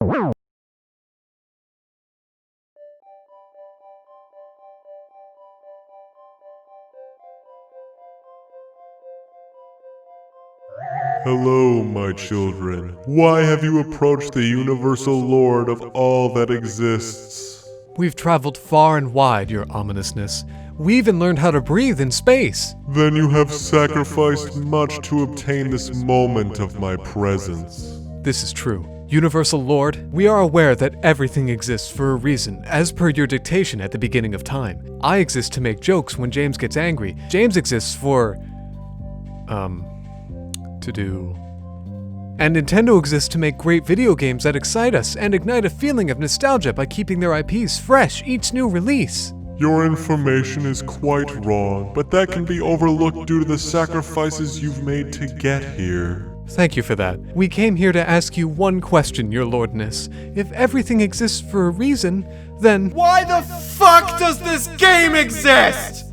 Hello, my children. Why have you approached the universal lord of all that exists? We've traveled far and wide, your ominousness. We even learned how to breathe in space. Then you have sacrificed much to obtain this moment of my presence. This is true. Universal Lord, we are aware that everything exists for a reason, as per your dictation at the beginning of time. I exist to make jokes when James gets angry. James exists for... to do... And Nintendo exists to make great video games that excite us and ignite a feeling of nostalgia by keeping their IPs fresh each new release. Your information is quite wrong, but that can be overlooked due to the sacrifices you've made to get here. Thank you for that. We came here to ask you one question, your lordness. If everything exists for a reason, then... Why the fuck does this game exist?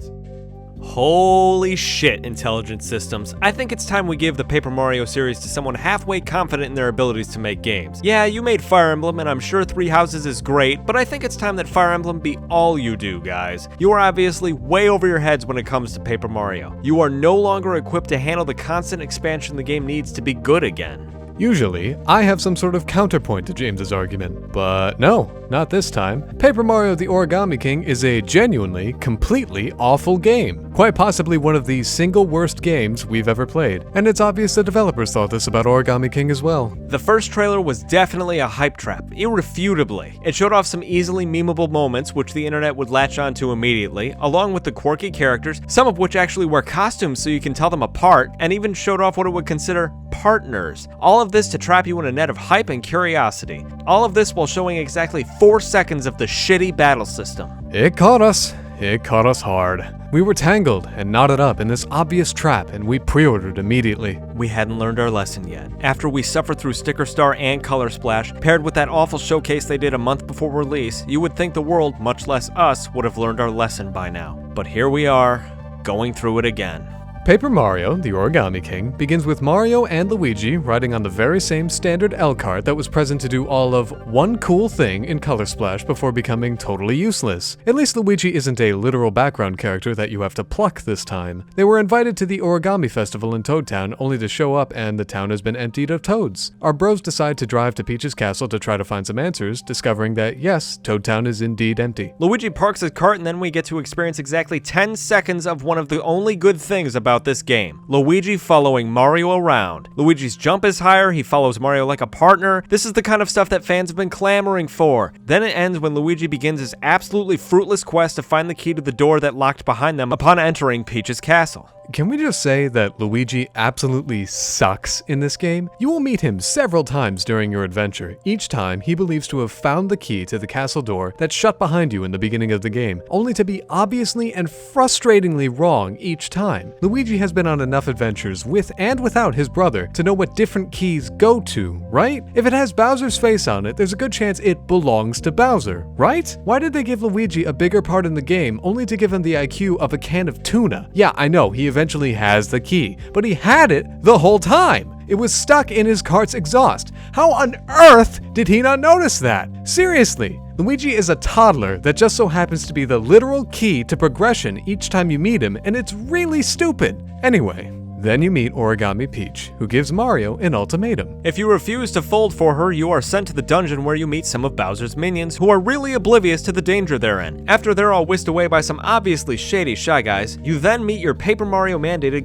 Holy shit, intelligent systems. I think it's time we give the Paper Mario series to someone halfway confident in their abilities to make games. Yeah, you made Fire Emblem, and I'm sure Three Houses is great, but I think it's time that Fire Emblem be all you do, guys. You are obviously way over your heads when it comes to Paper Mario. You are no longer equipped to handle the constant expansion the game needs to be good again. Usually, I have some sort of counterpoint to James's argument, but no, not this time. Paper Mario the Origami King is a genuinely, completely awful game. Quite possibly one of the single worst games we've ever played. And it's obvious the developers thought this about Origami King as well. The first trailer was definitely a hype trap, irrefutably. It showed off some easily memeable moments which the internet would latch onto immediately, along with the quirky characters, some of which actually wear costumes so you can tell them apart, and even showed off what it would consider partners. All of this to trap you in a net of hype and curiosity. All of this while showing exactly 4 seconds of the shitty battle system. It caught us. It caught us hard. We were tangled and knotted up in this obvious trap, and we pre-ordered immediately. We hadn't learned our lesson yet. After we suffered through Sticker Star and Color Splash, paired with that awful showcase they did a month before release, you would think the world, much less us, would have learned our lesson by now. But here we are, going through it again. Paper Mario, the Origami King, begins with Mario and Luigi riding on the very same standard L-cart that was present to do all of one cool thing in Color Splash before becoming totally useless. At least Luigi isn't a literal background character that you have to pluck this time. They were invited to the Origami Festival in Toad Town only to show up and the town has been emptied of toads. Our bros decide to drive to Peach's castle to try to find some answers, discovering that yes, Toad Town is indeed empty. Luigi parks his cart and then we get to experience exactly 10 seconds of one of the only good things about this game. Luigi following Mario around. Luigi's jump is higher, he follows Mario like a partner. This is the kind of stuff that fans have been clamoring for. Then it ends when Luigi begins his absolutely fruitless quest to find the key to the door that locked behind them upon entering Peach's castle. Can we just say that Luigi absolutely sucks in this game? You will meet him several times during your adventure. Each time, he believes to have found the key to the castle door that's shut behind you in the beginning of the game, only to be obviously and frustratingly wrong each time. Luigi has been on enough adventures with and without his brother to know what different keys go to, right? If it has Bowser's face on it, there's a good chance it belongs to Bowser, right? Why did they give Luigi a bigger part in the game only to give him the IQ of a can of tuna? Yeah, I know, he eventually has the key, but he had it the whole time. It was stuck in his cart's exhaust. How on earth did he not notice that? Seriously, Luigi is a toddler that just so happens to be the literal key to progression each time you meet him, and it's really stupid. Anyway, then you meet Origami Peach, who gives Mario an ultimatum. If you refuse to fold for her, you are sent to the dungeon where you meet some of Bowser's minions, who are really oblivious to the danger they're in. After they're all whisked away by some obviously shady Shy Guys, you then meet your Paper Mario mandated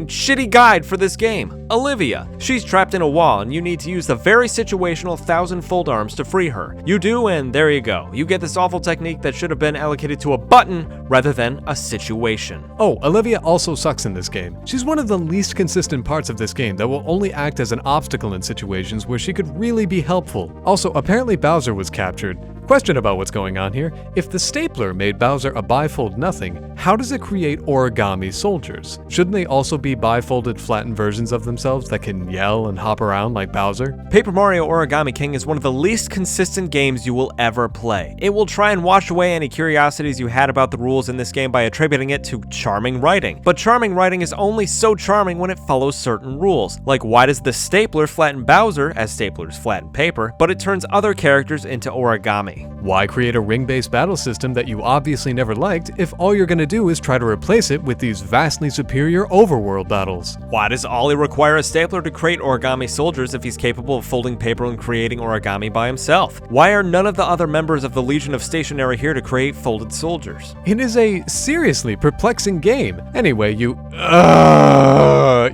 shitty guide for this game, Olivia. She's trapped in a wall, and you need to use the very situational 1,000 fold arms to free her. You do, and there you go. You get this awful technique that should have been allocated to a button rather than a situation. Oh, Olivia also sucks in this game. She's one of the least consistent parts of this game that will only act as an obstacle in situations where she could really be helpful. Also, apparently Bowser was captured. Question about what's going on here. If the stapler made Bowser a bifold nothing, how does it create origami soldiers? Shouldn't they also be bifolded flattened versions of themselves that can yell and hop around like Bowser? Paper Mario Origami King is one of the least consistent games you will ever play. It will try and wash away any curiosities you had about the rules in this game by attributing it to charming writing. But charming writing is only so charming when it follows certain rules. Like, why does the stapler flatten Bowser, as staplers flatten paper, but it turns other characters into origami? Why create a ring-based battle system that you obviously never liked if all you're gonna do is try to replace it with these vastly superior overworld battles? Why does Ollie require a stapler to create origami soldiers if he's capable of folding paper and creating origami by himself? Why are none of the other members of the Legion of Stationery here to create folded soldiers? It is a seriously perplexing game. Anyway, you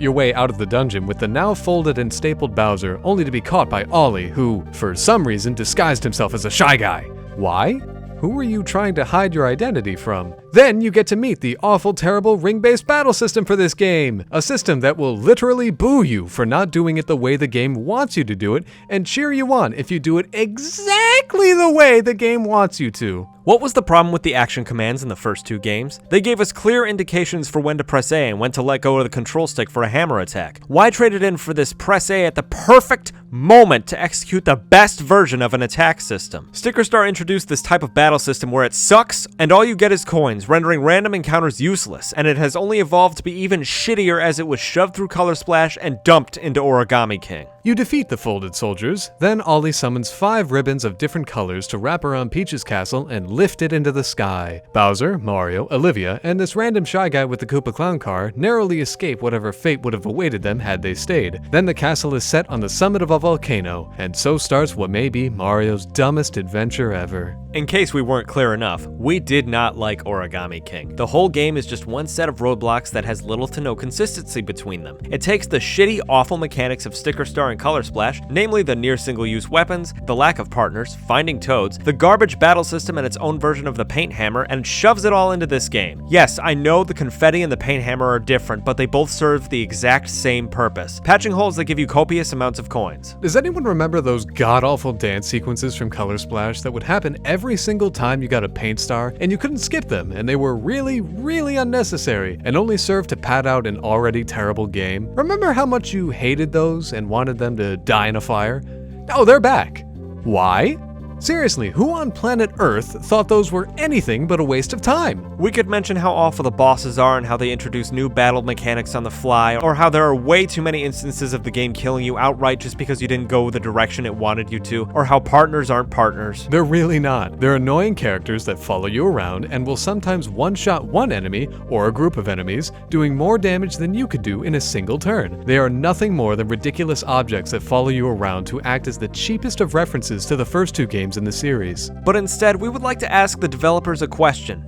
your way out of the dungeon with the now folded and stapled Bowser, only to be caught by Ollie, who, for some reason, disguised himself as a shy guy. Why? Who were you trying to hide your identity from? Then you get to meet the awful, terrible ring-based battle system for this game. A system that will literally boo you for not doing it the way the game wants you to do it, and cheer you on if you do it exactly the way the game wants you to. What was the problem with the action commands in the first two games? They gave us clear indications for when to press A and when to let go of the control stick for a hammer attack. Why trade it in for this press A at the perfect moment to execute the best version of an attack system? Sticker Star introduced this type of battle system where it sucks and all you get is coins, rendering random encounters useless, and it has only evolved to be even shittier as it was shoved through Color Splash and dumped into Origami King. You defeat the folded soldiers, then Ollie summons 5 ribbons of different colors to wrap around Peach's castle and lift it into the sky. Bowser, Mario, Olivia, and this random shy guy with the Koopa Clown car narrowly escape whatever fate would have awaited them had they stayed. Then the castle is set on the summit of a volcano, and so starts what may be Mario's dumbest adventure ever. In case we weren't clear enough, we did not like Origami King. The whole game is just one set of roadblocks that has little to no consistency between them. It takes the shitty, awful mechanics of Sticker Star and Color Splash, namely the near single-use weapons, the lack of partners, finding toads, the garbage battle system and its own version of the paint hammer, and shoves it all into this game. Yes, I know the confetti and the paint hammer are different, but they both serve the exact same purpose: patching holes that give you copious amounts of coins. Does anyone remember those god-awful dance sequences from Color Splash that would happen every single time you got a paint star, and you couldn't skip them, and they were really, really unnecessary, and only served to pad out an already terrible game? Remember how much you hated those and wanted them to die in a fire? Oh, they're back. Why? Seriously, who on planet Earth thought those were anything but a waste of time? We could mention how awful the bosses are and how they introduce new battle mechanics on the fly, or how there are way too many instances of the game killing you outright just because you didn't go the direction it wanted you to, or how partners aren't partners. They're really not. They're annoying characters that follow you around and will sometimes one-shot one enemy, or a group of enemies, doing more damage than you could do in a single turn. They are nothing more than ridiculous objects that follow you around to act as the cheapest of references to the first two games in the series. But instead, we would like to ask the developers a question.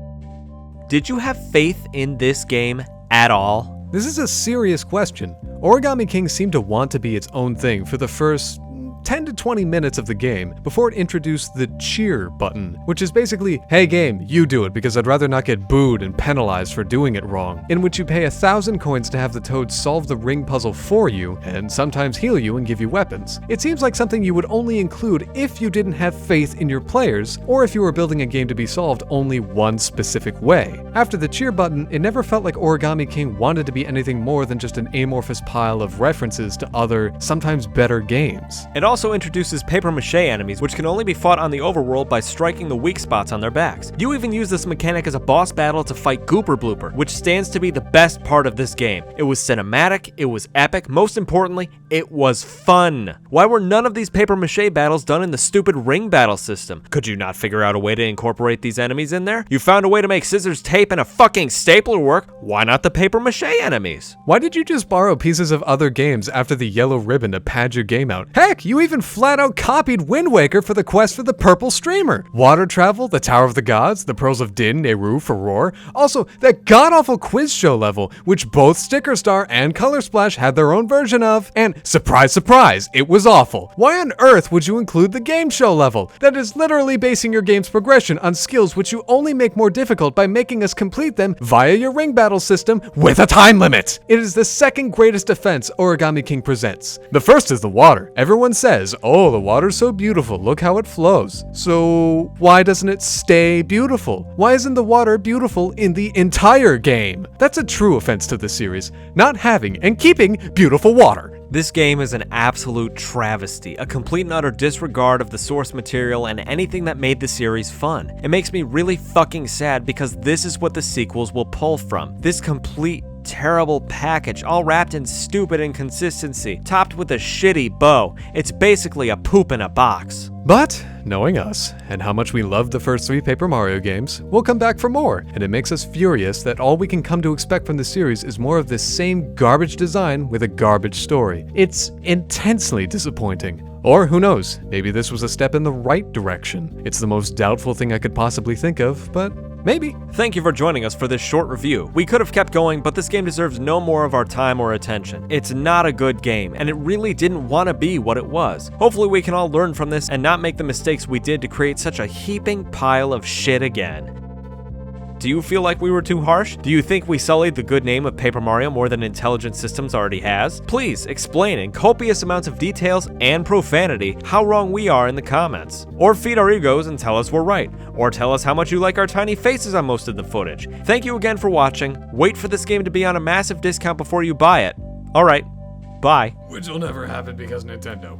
Did you have faith in this game at all? This is a serious question. Origami King seemed to want to be its own thing for the first 10 to 20 minutes of the game before it introduced the cheer button, which is basically, hey game, you do it because I'd rather not get booed and penalized for doing it wrong, in which you pay 1,000 coins to have the toads solve the ring puzzle for you and sometimes heal you and give you weapons. It seems like something you would only include if you didn't have faith in your players or if you were building a game to be solved only one specific way. After the cheer button, it never felt like Origami King wanted to be anything more than just an amorphous pile of references to other, sometimes better games. It also introduces paper-mache enemies, which can only be fought on the overworld by striking the weak spots on their backs. You even use this mechanic as a boss battle to fight Gooper Blooper, which stands to be the best part of this game. It was cinematic, it was epic, most importantly, it was fun. Why were none of these paper-mache battles done in the stupid ring battle system? Could you not figure out a way to incorporate these enemies in there? You found a way to make scissors, tape, and a fucking stapler work. Why not the paper-mache enemies? Why did you just borrow pieces of other games after the yellow ribbon to pad your game out? Heck, you even flat out copied Wind Waker for the quest for the purple streamer. Water travel, the Tower of the Gods, the Pearls of Din, Nehru, Furore. Also, that god-awful quiz show level, which both Sticker Star and Color Splash had their own version of. And surprise, surprise, it was awful. Why on earth would you include the game show level? That is literally basing your game's progression on skills which you only make more difficult by making us complete them via your ring battle system with a time limit. It is the second greatest offense Origami King presents. The first is the water. Everyone says says, oh, the water's so beautiful, look how it flows. So why doesn't it stay beautiful? Why isn't the water beautiful in the entire game? That's a true offense to the series, not having and keeping beautiful water. This game is an absolute travesty, a complete and utter disregard of the source material and anything that made the series fun. It makes me really fucking sad because this is what the sequels will pull from. This complete terrible package, all wrapped in stupid inconsistency, topped with a shitty bow. It's basically a poop in a box. But, knowing us, and how much we loved the first 3 Paper Mario games, we'll come back for more, and it makes us furious that all we can come to expect from the series is more of this same garbage design with a garbage story. It's intensely disappointing. Or who knows, maybe this was a step in the right direction. It's the most doubtful thing I could possibly think of, but maybe. Thank you for joining us for this short review. We could have kept going, but this game deserves no more of our time or attention. It's not a good game, and it really didn't want to be what it was. Hopefully we can all learn from this and not make the mistakes we did to create such a heaping pile of shit again. Do you feel like we were too harsh? Do you think we sullied the good name of Paper Mario more than Intelligent Systems already has? Please explain in copious amounts of details and profanity how wrong we are in the comments. Or feed our egos and tell us we're right. Or tell us how much you like our tiny faces on most of the footage. Thank you again for watching. Wait for this game to be on a massive discount before you buy it. Alright, bye. Which will never happen because Nintendo.